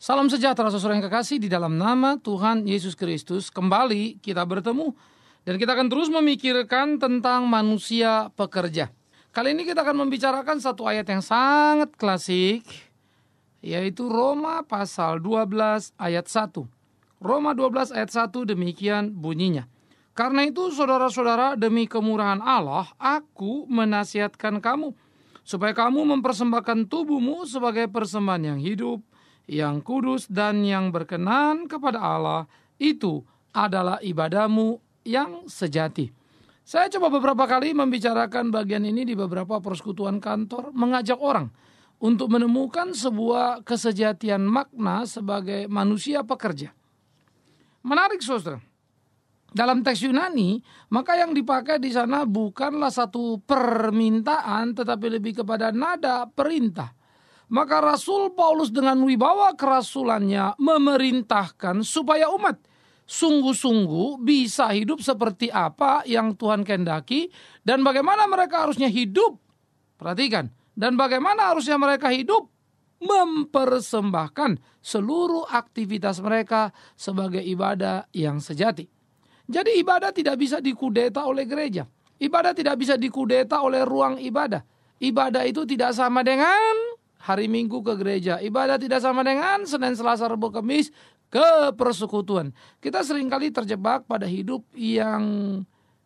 Salam sejahtera saudara yang kekasih, di dalam nama Tuhan Yesus Kristus kembali kita bertemu dan kita akan terus memikirkan tentang manusia pekerja. Kali ini kita akan membicarakan satu ayat yang sangat klasik, yaitu Roma pasal 12 ayat 1. Roma 12 ayat 1 demikian bunyinya. Karena itu saudara-saudara, demi kemurahan Allah, aku menasihatkan kamu supaya kamu mempersembahkan tubuhmu sebagai persembahan yang hidup, yang kudus dan yang berkenan kepada Allah. Itu adalah ibadahmu yang sejati. Saya coba beberapa kali membicarakan bagian ini di beberapa persekutuan kantor, mengajak orang untuk menemukan sebuah kesejatian makna sebagai manusia pekerja. Menarik saudara. Dalam teks Yunani, maka yang dipakai di sana bukanlah satu permintaan, tetapi lebih kepada nada perintah. Maka Rasul Paulus dengan wibawa kerasulannya memerintahkan supaya umat sungguh-sungguh bisa hidup seperti apa yang Tuhan kehendaki dan bagaimana mereka harusnya hidup. Perhatikan, dan bagaimana harusnya mereka hidup, mempersembahkan seluruh aktivitas mereka sebagai ibadah yang sejati. Jadi ibadah tidak bisa dikudeta oleh gereja. Ibadah tidak bisa dikudeta oleh ruang ibadah. Ibadah itu tidak sama dengan hari Minggu ke gereja. Ibadah tidak sama dengan Senin, Selasa, Rabu, Kamis ke persekutuan. Kita seringkali terjebak pada hidup yang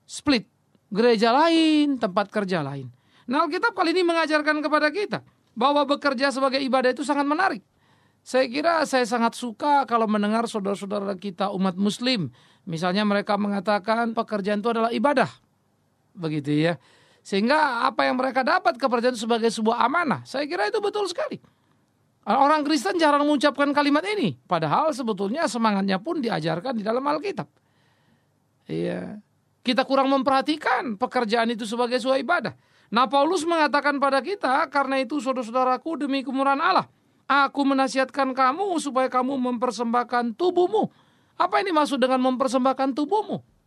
split. Gereja lain, tempat kerja lain. Nah, Alkitab kali ini mengajarkan kepada kita bahwa bekerja sebagai ibadah itu sangat menarik. Saya kira saya sangat suka kalau mendengar saudara-saudara kita umat muslim. Misalnya mereka mengatakan pekerjaan itu adalah ibadah. Begitu ya. Sehingga apa yang mereka dapat kepercayaan sebagai sebuah amanah. Saya kira itu betul sekali. Orang Kristen jarang mengucapkan kalimat ini. Padahal sebetulnya semangatnya pun diajarkan di dalam Alkitab. Iya. Kita kurang memperhatikan pekerjaan itu sebagai sebuah ibadah. Nah, Paulus mengatakan pada kita, karena itu saudara-saudaraku demi kemurahan Allah, aku menasihatkan kamu supaya kamu mempersembahkan tubuhmu. Apa ini maksud dengan mempersembahkan tubuhmu?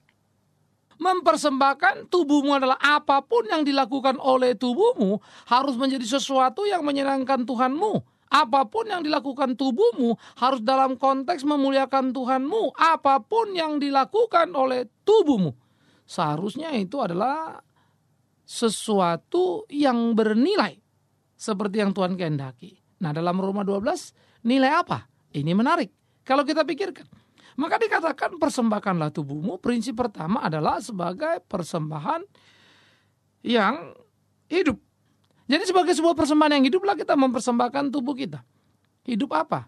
Mempersembahkan tubuhmu adalah apapun yang dilakukan oleh tubuhmu harus menjadi sesuatu yang menyenangkan Tuhanmu. Apapun yang dilakukan tubuhmu harus dalam konteks memuliakan Tuhanmu. Apapun yang dilakukan oleh tubuhmu seharusnya itu adalah sesuatu yang bernilai seperti yang Tuhan kehendaki. Nah, dalam Roma 12 nilai apa? Ini menarik kalau kita pikirkan. Maka dikatakan persembahkanlah tubuhmu. Prinsip pertama adalah sebagai persembahan yang hidup. Jadi sebagai sebuah persembahan yang hiduplah kita mempersembahkan tubuh kita. Hidup apa?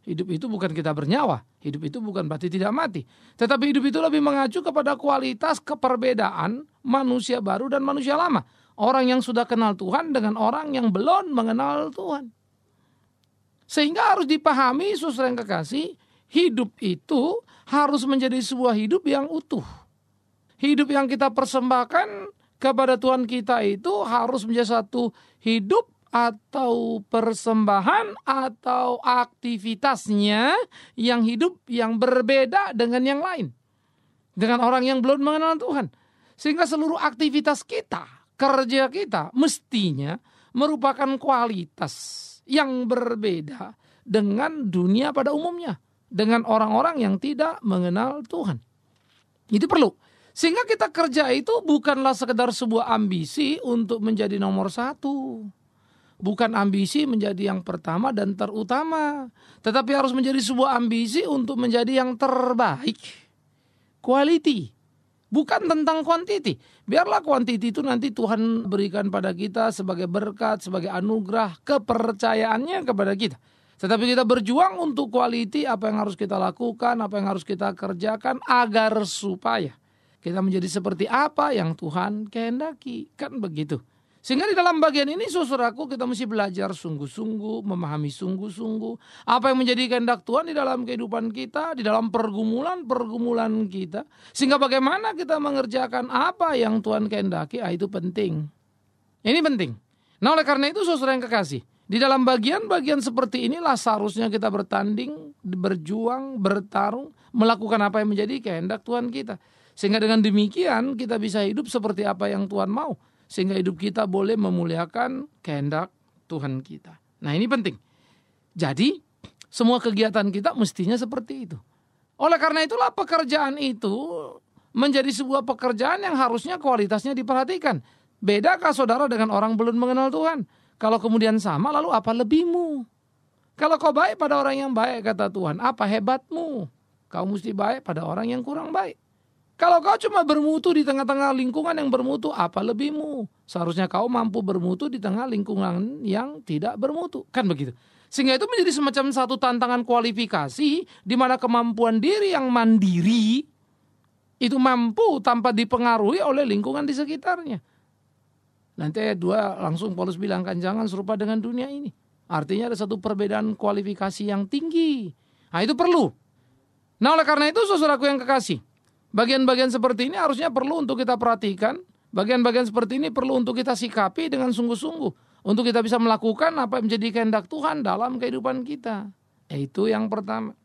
Hidup itu bukan kita bernyawa. Hidup itu bukan berarti tidak mati. Tetapi hidup itu lebih mengacu kepada kualitas keperbedaan manusia baru dan manusia lama. Orang yang sudah kenal Tuhan dengan orang yang belum mengenal Tuhan. Sehingga harus dipahami saudara yang kekasih, hidup itu harus menjadi sebuah hidup yang utuh. Hidup yang kita persembahkan kepada Tuhan kita itu harus menjadi satu hidup atau persembahan atau aktivitasnya yang hidup yang berbeda dengan yang lain. Dengan orang yang belum mengenal Tuhan. Sehingga seluruh aktivitas kita, kerja kita mestinya merupakan kualitas yang berbeda dengan dunia pada umumnya. Dengan orang-orang yang tidak mengenal Tuhan. Itu perlu. Sehingga kita kerja itu bukanlah sekedar sebuah ambisi untuk menjadi nomor satu. Bukan ambisi menjadi yang pertama dan terutama. Tetapi harus menjadi sebuah ambisi untuk menjadi yang terbaik. Quality. Bukan tentang quantity. Biarlah quantity itu nanti Tuhan berikan pada kita sebagai berkat, sebagai anugerah, kepercayaannya kepada kita. Tetapi kita berjuang untuk quality, apa yang harus kita lakukan, apa yang harus kita kerjakan agar supaya kita menjadi seperti apa yang Tuhan kehendaki. Kan begitu. Sehingga di dalam bagian ini saudaraku kita mesti belajar sungguh-sungguh, memahami sungguh-sungguh apa yang menjadi kehendak Tuhan di dalam kehidupan kita, di dalam pergumulan-pergumulan kita. Sehingga bagaimana kita mengerjakan apa yang Tuhan kehendaki, itu penting. Ini penting. Nah, oleh karena itu saudara yang kekasih, di dalam bagian-bagian seperti inilah seharusnya kita bertanding, berjuang, bertarung, melakukan apa yang menjadi kehendak Tuhan kita. Sehingga dengan demikian kita bisa hidup seperti apa yang Tuhan mau. Sehingga hidup kita boleh memuliakan kehendak Tuhan kita. Nah, ini penting. Jadi Semua kegiatan kita mestinya seperti itu. Oleh karena itulah pekerjaan itu menjadi sebuah pekerjaan yang harusnya kualitasnya diperhatikan. Bedakah saudara dengan orang belum mengenal Tuhan? Kalau kemudian sama, lalu apa lebihmu? Kalau kau baik pada orang yang baik, kata Tuhan, apa hebatmu? Kau mesti baik pada orang yang kurang baik. Kalau kau cuma bermutu di tengah-tengah lingkungan yang bermutu, apa lebihmu? Seharusnya kau mampu bermutu di tengah lingkungan yang tidak bermutu. Kan begitu. Sehingga itu menjadi semacam satu tantangan kualifikasi di mana kemampuan diri yang mandiri itu mampu tanpa dipengaruhi oleh lingkungan di sekitarnya. Nanti ayat 2 langsung Paulus bilangkan jangan serupa dengan dunia ini. Artinya ada satu perbedaan kualifikasi yang tinggi. Nah itu perlu. Nah oleh karena itu saudaraku yang kekasih, bagian-bagian seperti ini harusnya perlu untuk kita perhatikan. Bagian-bagian seperti ini perlu untuk kita sikapi dengan sungguh-sungguh. Untuk kita bisa melakukan apa yang menjadi kehendak Tuhan dalam kehidupan kita. Itu yang pertama.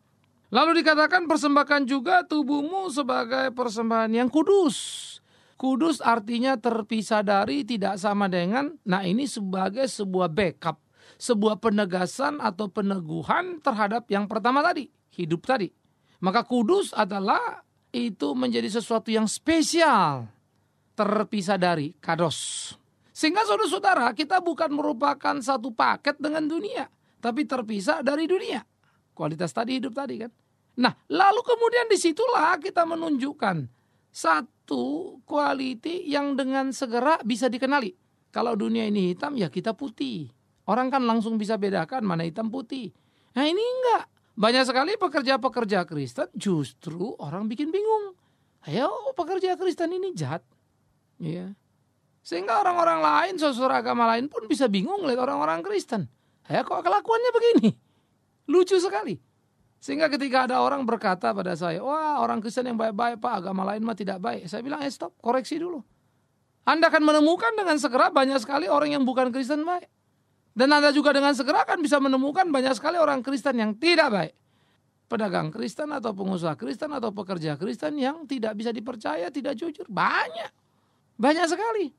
Lalu dikatakan persembahkan juga tubuhmu sebagai persembahan yang kudus. Kudus artinya terpisah dari, tidak sama dengan. Nah ini sebagai sebuah backup. Sebuah penegasan atau peneguhan terhadap yang pertama tadi. Hidup tadi. Maka kudus adalah itu menjadi sesuatu yang spesial. Terpisah dari, kados. Sehingga saudara-saudara kita bukan merupakan satu paket dengan dunia. Tapi terpisah dari dunia. Kualitas tadi, hidup tadi kan. Nah lalu kemudian disitulah kita menunjukkan satu quality yang dengan segera bisa dikenali. Kalau dunia ini hitam ya kita putih. Orang kan langsung bisa bedakan mana hitam putih. Nah ini enggak. Banyak sekali pekerja-pekerja Kristen justru orang bikin bingung. Ayo pekerja Kristen ini jahat. Ya. Sehingga orang-orang lain, saudara agama lain pun bisa bingung lihat orang-orang Kristen. Ayo kok kelakuannya begini. Lucu sekali. Sehingga ketika ada orang berkata pada saya, wah orang Kristen yang baik-baik Pak, agama lain mah tidak baik. Saya bilang, stop, koreksi dulu. Anda akan menemukan dengan segera banyak sekali orang yang bukan Kristen baik. Dan Anda juga dengan segera akan bisa menemukan banyak sekali orang Kristen yang tidak baik. Pedagang Kristen atau pengusaha Kristen atau pekerja Kristen yang tidak bisa dipercaya, tidak jujur. Banyak. Banyak sekali.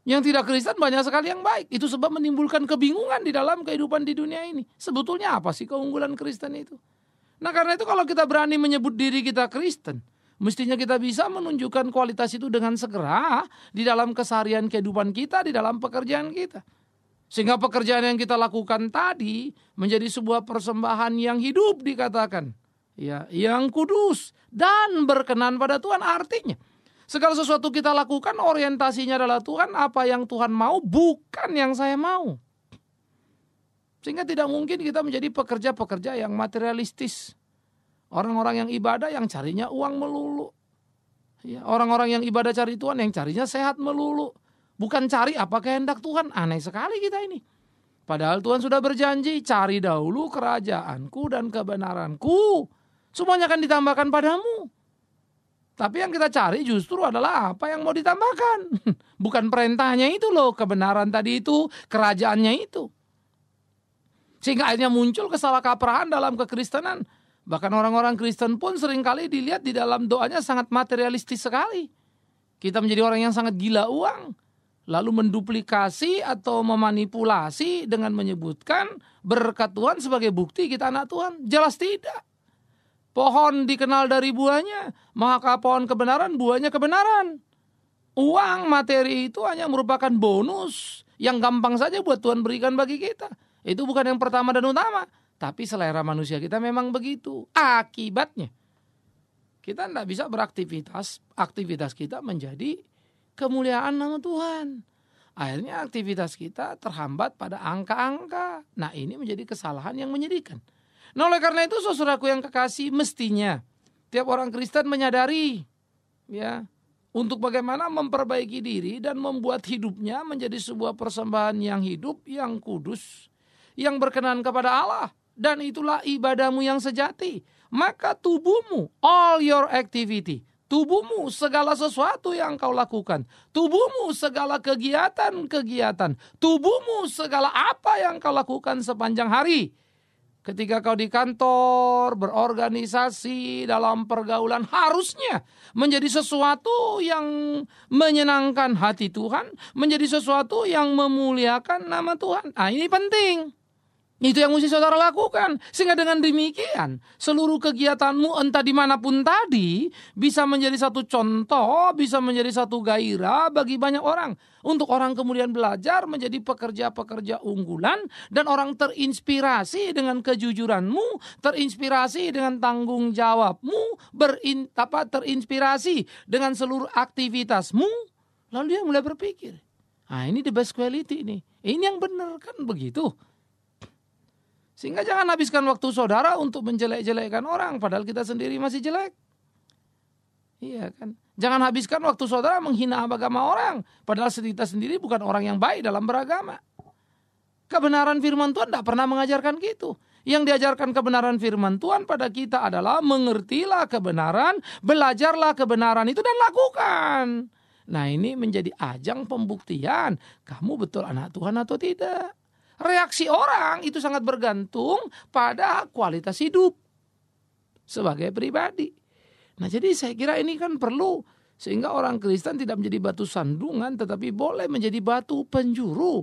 Yang tidak Kristen banyak sekali yang baik. Itu sebab menimbulkan kebingungan di dalam kehidupan di dunia ini. Sebetulnya apa sih keunggulan Kristen itu? Nah karena itu kalau kita berani menyebut diri kita Kristen, mestinya kita bisa menunjukkan kualitas itu dengan segera di dalam keseharian kehidupan kita, di dalam pekerjaan kita. Sehingga pekerjaan yang kita lakukan tadi menjadi sebuah persembahan yang hidup dikatakan. Ya, yang kudus dan berkenan pada Tuhan. Artinya segala sesuatu kita lakukan orientasinya adalah Tuhan, apa yang Tuhan mau bukan yang saya mau. Sehingga tidak mungkin kita menjadi pekerja-pekerja yang materialistis. Orang-orang yang ibadah yang carinya uang melulu. Ya, orang-orang yang ibadah cari Tuhan yang carinya sehat melulu. Bukan cari apa kehendak Tuhan. Aneh sekali kita ini. Padahal Tuhan sudah berjanji, cari dahulu kerajaanku dan kebenaranku. Semuanya akan ditambahkan padamu. Tapi yang kita cari justru adalah apa yang mau ditambahkan. Bukan perintahnya itu loh, kebenaran tadi itu, kerajaannya itu. Sehingga akhirnya muncul kesalahkaprahan dalam kekristenan. Bahkan orang-orang Kristen pun seringkali dilihat di dalam doanya sangat materialistis sekali. Kita menjadi orang yang sangat gila uang. Lalu menduplikasi atau memanipulasi dengan menyebutkan berkat Tuhan sebagai bukti kita anak Tuhan. Jelas tidak. Pohon dikenal dari buahnya, maka pohon kebenaran buahnya kebenaran. Uang, materi itu hanya merupakan bonus yang gampang saja buat Tuhan berikan bagi kita. Itu bukan yang pertama dan utama. Tapi selera manusia kita memang begitu. Akibatnya kita tidak bisa beraktivitas. Aktivitas kita menjadi kemuliaan nama Tuhan. Akhirnya aktivitas kita terhambat pada angka-angka. Nah ini menjadi kesalahan yang menyedihkan. Nah oleh karena itu saudaraku yang kekasih, mestinya tiap orang Kristen menyadari ya untuk bagaimana memperbaiki diri dan membuat hidupnya menjadi sebuah persembahan yang hidup, yang kudus, yang berkenan kepada Allah. Dan itulah ibadahmu yang sejati. Maka tubuhmu, all your activity, tubuhmu segala sesuatu yang kau lakukan, tubuhmu segala kegiatan-kegiatan, tubuhmu segala apa yang kau lakukan sepanjang hari. Ketika kau di kantor, berorganisasi, dalam pergaulan, harusnya menjadi sesuatu yang menyenangkan hati Tuhan, menjadi sesuatu yang memuliakan nama Tuhan. Nah ini penting. Itu yang mesti saudara lakukan. Sehingga dengan demikian, seluruh kegiatanmu entah dimanapun tadi, bisa menjadi satu contoh, bisa menjadi satu gairah bagi banyak orang. Untuk orang kemudian belajar menjadi pekerja-pekerja unggulan, dan orang terinspirasi dengan kejujuranmu, terinspirasi dengan tanggung jawabmu, terinspirasi dengan seluruh aktivitasmu. Lalu dia mulai berpikir, ini the best quality nih. Ini yang benar, kan begitu. Sehingga jangan habiskan waktu saudara untuk menjelek-jelekkan orang, padahal kita sendiri masih jelek. Iya kan? Jangan habiskan waktu saudara menghina agama orang, padahal kita sendiri bukan orang yang baik dalam beragama. Kebenaran firman Tuhan tidak pernah mengajarkan gitu. Yang diajarkan kebenaran firman Tuhan pada kita adalah mengertilah kebenaran, belajarlah kebenaran itu dan lakukan. Nah, ini menjadi ajang pembuktian kamu betul anak Tuhan atau tidak. Reaksi orang itu sangat bergantung pada kualitas hidup sebagai pribadi. Nah, jadi saya kira ini kan perlu, sehingga orang Kristen tidak menjadi batu sandungan, tetapi boleh menjadi batu penjuru.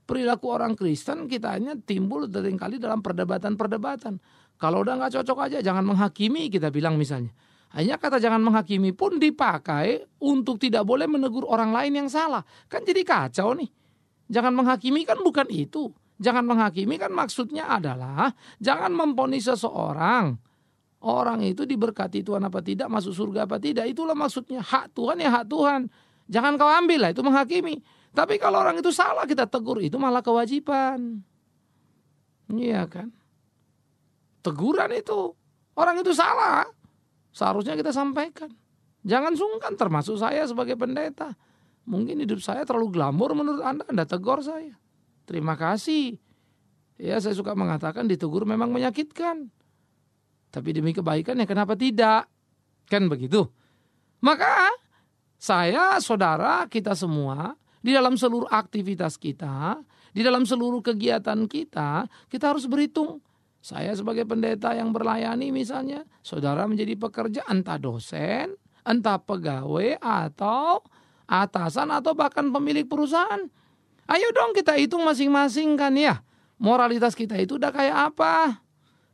Perilaku orang Kristen kita hanya timbul seringkali dalam perdebatan-perdebatan. Kalau udah nggak cocok aja, jangan menghakimi, kita bilang misalnya. Hanya kata jangan menghakimi pun dipakai untuk tidak boleh menegur orang lain yang salah. Kan jadi kacau nih. Jangan menghakimi kan bukan itu. Jangan menghakimi kan maksudnya adalah jangan memvonis seseorang. Orang itu diberkati Tuhan apa tidak, masuk surga apa tidak. Itulah maksudnya. Hak Tuhan ya hak Tuhan. Jangan kau ambil lah, itu menghakimi. Tapi kalau orang itu salah kita tegur, itu malah kewajiban. Iya kan? Teguran itu. Orang itu salah, seharusnya kita sampaikan. Jangan sungkan, termasuk saya sebagai pendeta. Mungkin hidup saya terlalu glamor menurut Anda tegur saya. Terima kasih. Ya, saya suka mengatakan ditegur memang menyakitkan. Tapi demi kebaikan ya kenapa tidak? Kan begitu. Maka saya, saudara, kita semua di dalam seluruh aktivitas kita, di dalam seluruh kegiatan kita harus berhitung. Saya sebagai pendeta yang berlayani misalnya, saudara menjadi pekerja entah dosen, entah pegawai atau atasan atau bahkan pemilik perusahaan. Ayo dong kita hitung masing-masing kan ya. Moralitas kita itu udah kayak apa?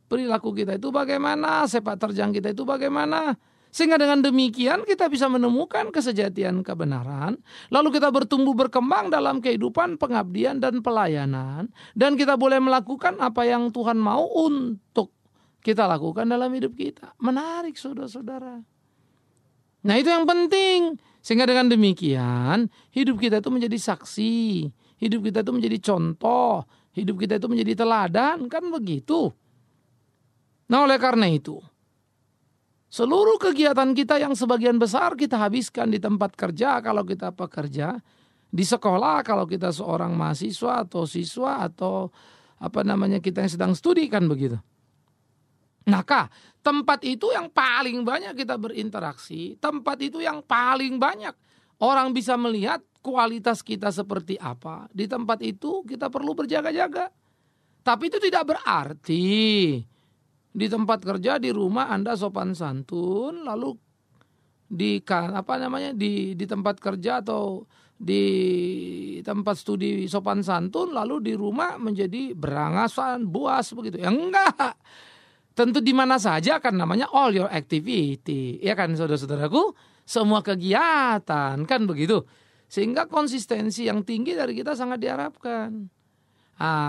Perilaku kita itu bagaimana? Sepak terjang kita itu bagaimana? Sehingga dengan demikian kita bisa menemukan kesejatian kebenaran. Lalu kita bertumbuh berkembang dalam kehidupan pengabdian dan pelayanan. Dan kita boleh melakukan apa yang Tuhan mau untuk kita lakukan dalam hidup kita. Menarik saudara-saudara. Nah, itu yang penting. Sehingga dengan demikian hidup kita itu menjadi saksi, hidup kita itu menjadi contoh, hidup kita itu menjadi teladan, kan begitu. Nah, oleh karena itu, seluruh kegiatan kita yang sebagian besar kita habiskan di tempat kerja kalau kita pekerja, di sekolah kalau kita seorang mahasiswa atau siswa atau kita yang sedang studi kan begitu. Maka tempat itu yang paling banyak kita berinteraksi, tempat itu yang paling banyak orang bisa melihat kualitas kita seperti apa. Di tempat itu kita perlu berjaga-jaga. Tapi itu tidak berarti di tempat kerja, di rumah Anda sopan santun, lalu di tempat kerja atau di tempat studi sopan santun, lalu di rumah menjadi berangasan, buas begitu. Ya enggak. Tentu di mana saja kan namanya all your activity. Ya kan saudara-saudaraku, semua kegiatan kan begitu. Sehingga konsistensi yang tinggi dari kita sangat diharapkan.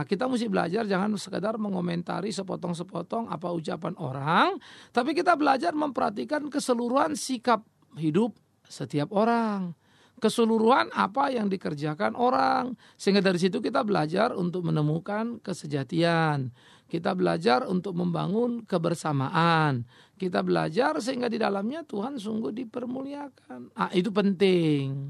Kita mesti belajar jangan sekedar mengomentari sepotong-sepotong apa ucapan orang, tapi kita belajar memperhatikan keseluruhan sikap hidup setiap orang, keseluruhan apa yang dikerjakan orang, sehingga dari situ kita belajar untuk menemukan kesejatian, kita belajar untuk membangun kebersamaan, kita belajar sehingga di dalamnya Tuhan sungguh dipermuliakan. Itu penting.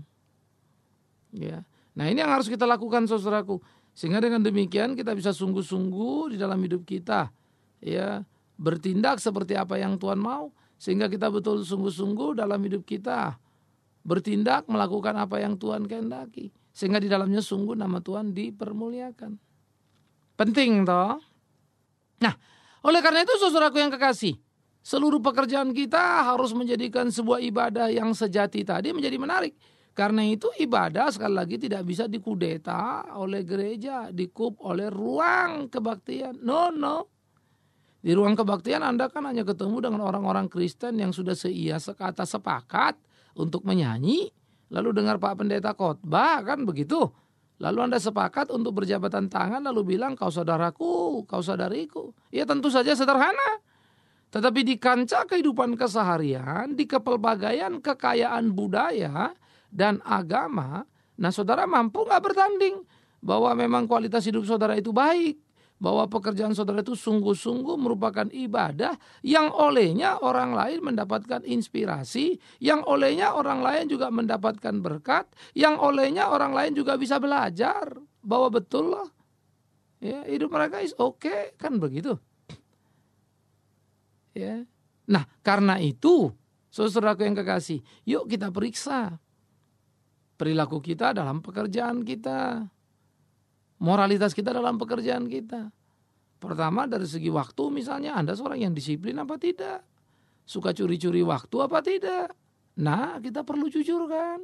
Ya. Nah, ini yang harus kita lakukan saudaraku. Sehingga dengan demikian kita bisa sungguh-sungguh di dalam hidup kita, ya, bertindak seperti apa yang Tuhan mau, sehingga kita betul sungguh-sungguh dalam hidup kita bertindak melakukan apa yang Tuhan kehendaki, sehingga di dalamnya sungguh nama Tuhan dipermuliakan. Penting toh. Nah, oleh karena itu saudaraku yang kekasih, seluruh pekerjaan kita harus menjadikan sebuah ibadah yang sejati tadi menjadi menarik. Karena itu ibadah sekali lagi tidak bisa dikudeta oleh gereja, dikup oleh ruang kebaktian. No. Di ruang kebaktian Anda kan hanya ketemu dengan orang-orang Kristen yang sudah seia sekata sepakat untuk menyanyi, lalu dengar Pak Pendeta khotbah, kan begitu. Lalu Anda sepakat untuk berjabatan tangan lalu bilang kau saudaraku, kau saudariku. Ya tentu saja sederhana. Tetapi di kancah kehidupan keseharian, di kepelbagaian kekayaan budaya dan agama, nah saudara mampu gak bertanding bahwa memang kualitas hidup saudara itu baik, bahwa pekerjaan saudara itu sungguh-sungguh merupakan ibadah yang olehnya orang lain mendapatkan inspirasi, yang olehnya orang lain juga mendapatkan berkat, yang olehnya orang lain juga bisa belajar bahwa betul loh, ya, hidup mereka is okay, kan begitu. Ya. Nah, karena itu, saudaraku yang kekasih, yuk kita periksa perilaku kita dalam pekerjaan kita, moralitas kita dalam pekerjaan kita. Pertama dari segi waktu misalnya, Anda seorang yang disiplin apa tidak? Suka curi-curi waktu apa tidak? Nah, kita perlu jujur kan?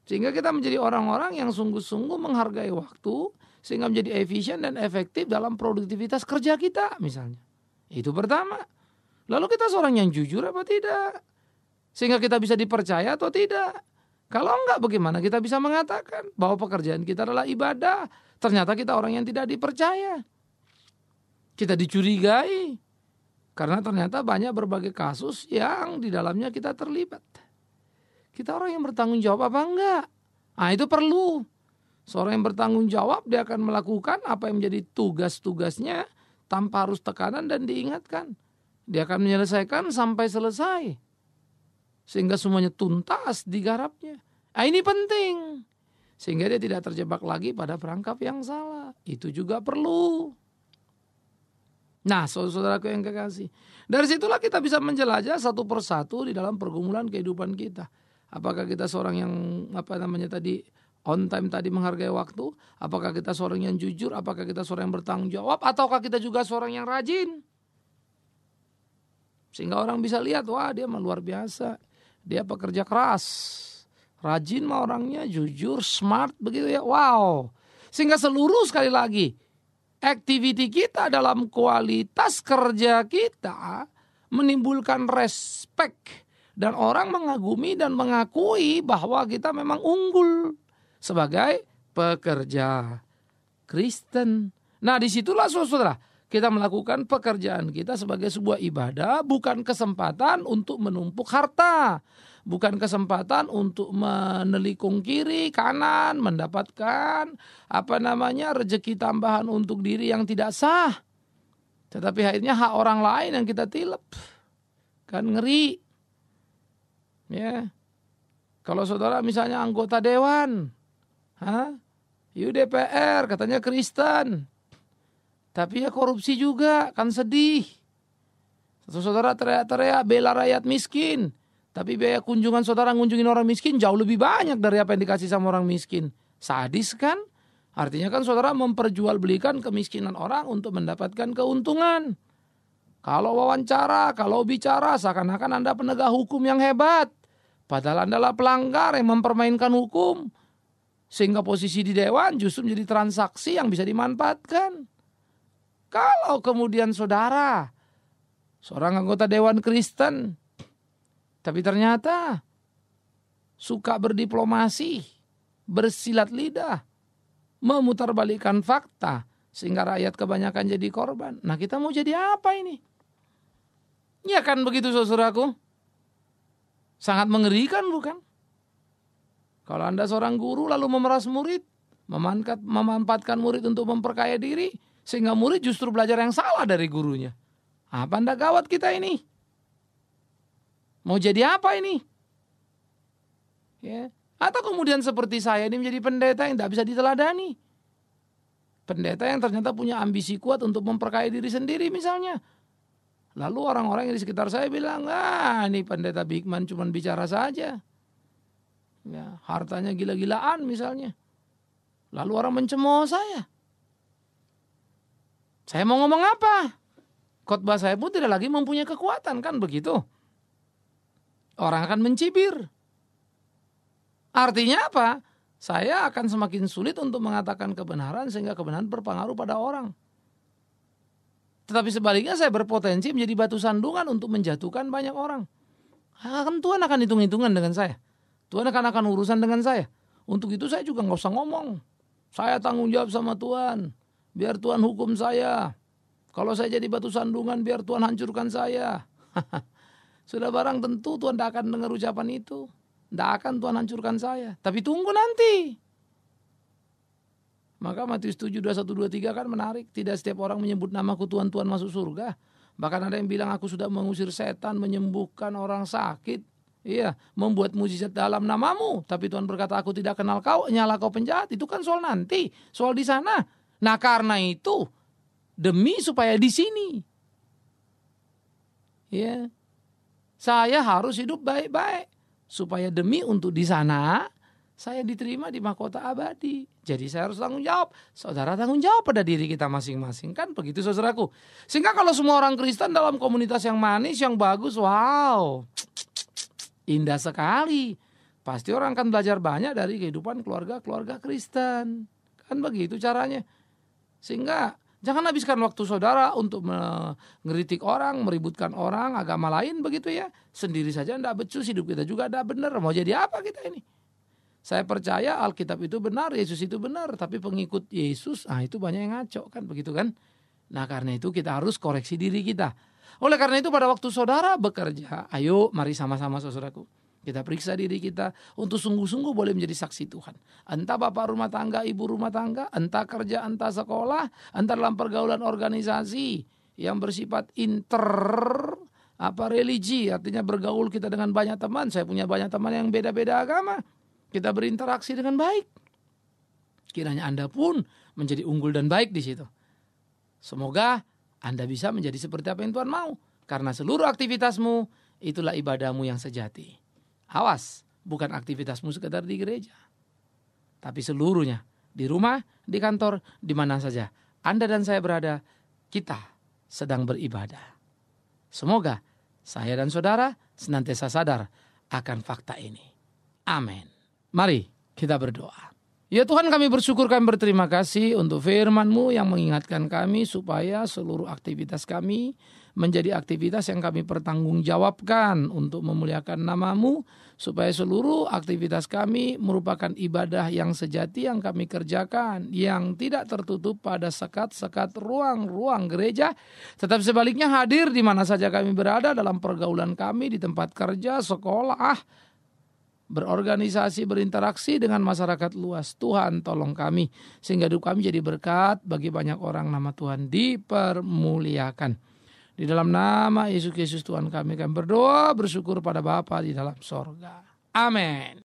Sehingga kita menjadi orang-orang yang sungguh-sungguh menghargai waktu, sehingga menjadi efisien dan efektif dalam produktivitas kerja kita misalnya. Itu pertama. Lalu kita seorang yang jujur apa tidak? Sehingga kita bisa dipercaya atau tidak? Kalau enggak, bagaimana kita bisa mengatakan bahwa pekerjaan kita adalah ibadah? Ternyata kita orang yang tidak dipercaya. Kita dicurigai. Karena ternyata banyak berbagai kasus yang di dalamnya kita terlibat. Kita orang yang bertanggung jawab apa enggak? Nah, itu perlu. Seorang yang bertanggung jawab, dia akan melakukan apa yang menjadi tugas-tugasnya tanpa harus tekanan dan diingatkan. Dia akan menyelesaikan sampai selesai. Sehingga semuanya tuntas digarapnya. Nah, ini penting. Sehingga dia tidak terjebak lagi pada perangkap yang salah. Itu juga perlu. Nah, saudaraku yang kekasih, dari situlah kita bisa menjelajah satu persatu di dalam pergumulan kehidupan kita. Apakah kita seorang yang on time tadi menghargai waktu? Apakah kita seorang yang jujur? Apakah kita seorang yang bertanggung jawab? Ataukah kita juga seorang yang rajin? Sehingga orang bisa lihat, wah dia mah luar biasa. Dia pekerja keras. Rajin mah orangnya, jujur, smart begitu ya. Wow. Sehingga seluruh sekali lagi activity kita dalam kualitas kerja kita menimbulkan respect. Dan orang mengagumi dan mengakui bahwa kita memang unggul sebagai pekerja Kristen. Nah, disitulah saudara, kita melakukan pekerjaan kita sebagai sebuah ibadah, bukan kesempatan untuk menumpuk harta, bukan kesempatan untuk menelikung kiri kanan, mendapatkan rezeki tambahan untuk diri yang tidak sah. Tetapi akhirnya hak orang lain yang kita tilep, kan ngeri. Ya, kalau saudara misalnya anggota dewan, DPR katanya Kristen. Tapi ya korupsi juga, kan sedih. Saudara teriak-teriak bela rakyat miskin. Tapi biaya kunjungan saudara ngunjungin orang miskin jauh lebih banyak dari apa yang dikasih sama orang miskin. Sadis kan? Artinya kan saudara memperjualbelikan kemiskinan orang untuk mendapatkan keuntungan. Kalau wawancara, kalau bicara seakan-akan Anda penegak hukum yang hebat. Padahal Anda adalah pelanggar yang mempermainkan hukum. Sehingga posisi di dewan justru menjadi transaksi yang bisa dimanfaatkan. Kalau kemudian saudara, seorang anggota Dewan Kristen, tapi ternyata suka berdiplomasi, bersilat lidah, memutarbalikkan fakta, sehingga rakyat kebanyakan jadi korban. Nah, kita mau jadi apa ini? Ya kan begitu saudaraku? Sangat mengerikan bukan? Kalau Anda seorang guru lalu memeras murid, memanfaatkan murid untuk memperkaya diri, sehingga murid justru belajar yang salah dari gurunya. Apa Anda gawat kita ini? Mau jadi apa ini? Ya. Atau kemudian seperti saya ini menjadi pendeta yang tidak bisa diteladani. Pendeta yang ternyata punya ambisi kuat untuk memperkaya diri sendiri misalnya. Lalu orang-orang yang di sekitar saya bilang, ini pendeta Bigman cuma bicara saja. Ya, hartanya gila-gilaan misalnya. Lalu orang mencemooh saya. Saya mau ngomong apa? Khotbah saya pun tidak lagi mempunyai kekuatan, kan begitu? Orang akan mencibir. Artinya apa? Saya akan semakin sulit untuk mengatakan kebenaran sehingga kebenaran berpengaruh pada orang. Tetapi sebaliknya saya berpotensi menjadi batu sandungan untuk menjatuhkan banyak orang. Kan Tuhan akan hitung-hitungan dengan saya. Tuhan akan urusan dengan saya. Untuk itu saya juga nggak usah ngomong. Saya tanggung jawab sama Tuhan. Biar Tuhan hukum saya. Kalau saya jadi batu sandungan biar Tuhan hancurkan saya. Sudah barang tentu Tuhan tidak akan dengar ucapan itu. Tidak akan Tuhan hancurkan saya. Tapi tunggu nanti. Maka Matius 7, 21, 23 kan menarik. Tidak setiap orang menyebut namaku Tuhan, Tuhan masuk surga. Bahkan ada yang bilang aku sudah mengusir setan, menyembuhkan orang sakit. Iya, membuat mujizat dalam namamu. Tapi Tuhan berkata aku tidak kenal kau, nyala kau penjahat. Itu kan soal nanti, soal di sana. Nah karena itu, demi supaya di sini. Ya, saya harus hidup baik-baik. Supaya demi untuk di sana saya diterima di mahkota abadi. Jadi saya harus tanggung jawab. Saudara tanggung jawab pada diri kita masing-masing. Kan begitu saudaraku. Sehingga kalau semua orang Kristen dalam komunitas yang manis, yang bagus, wow, indah sekali. Pasti orang akan belajar banyak dari kehidupan keluarga-keluarga Kristen. Kan begitu caranya. Sehingga jangan habiskan waktu saudara untuk mengeritik orang, meributkan orang, agama lain begitu ya. Sendiri saja tidak becus, hidup kita juga tidak benar. Mau jadi apa kita ini? Saya percaya Alkitab itu benar, Yesus itu benar. Tapi pengikut Yesus, itu banyak yang ngaco kan begitu kan. Nah karena itu kita harus koreksi diri kita. Oleh karena itu pada waktu saudara bekerja, ayo mari sama-sama saudaraku. Kita periksa diri kita untuk sungguh-sungguh boleh menjadi saksi Tuhan. Entah bapak rumah tangga, ibu rumah tangga, entah kerja, entah sekolah, entah dalam pergaulan organisasi yang bersifat religi, artinya bergaul kita dengan banyak teman. Saya punya banyak teman yang beda-beda agama. Kita berinteraksi dengan baik. Kiranya Anda pun menjadi unggul dan baik di situ. Semoga Anda bisa menjadi seperti apa yang Tuhan mau. Karena seluruh aktivitasmu itulah ibadahmu yang sejati. Awas, bukan aktivitasmu sekedar di gereja. Tapi seluruhnya, di rumah, di kantor, di mana saja Anda dan saya berada, kita sedang beribadah. Semoga saya dan saudara senantiasa sadar akan fakta ini. Amin. Mari kita berdoa. Ya Tuhan, kami bersyukur, kami berterima kasih untuk firman-Mu yang mengingatkan kami supaya seluruh aktivitas kami menjadi aktivitas yang kami pertanggungjawabkan untuk memuliakan nama-Mu, supaya seluruh aktivitas kami merupakan ibadah yang sejati yang kami kerjakan, yang tidak tertutup pada sekat-sekat ruang-ruang gereja, tetapi sebaliknya hadir di mana saja kami berada, dalam pergaulan kami, di tempat kerja, sekolah, berorganisasi, berinteraksi dengan masyarakat luas. Tuhan tolong kami sehingga hidup kami jadi berkat bagi banyak orang, nama Tuhan dipermuliakan. Di dalam nama Yesus Kristus Tuhan kami berdoa, bersyukur pada Bapa di dalam sorga. Amin.